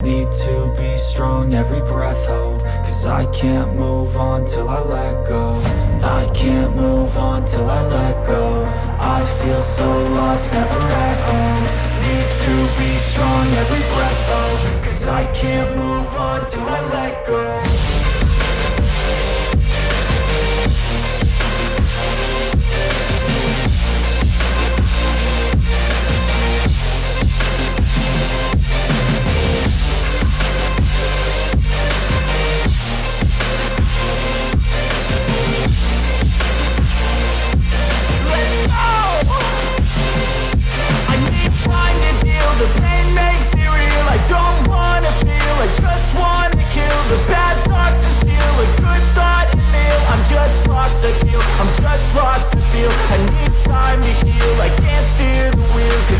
Need to be strong, every breath hold, 'cause I can't move on till I let go. I can't move on till I let go. I feel so lost, never at home. Need to be strong, every breath hold, 'cause I can't move on till I let go.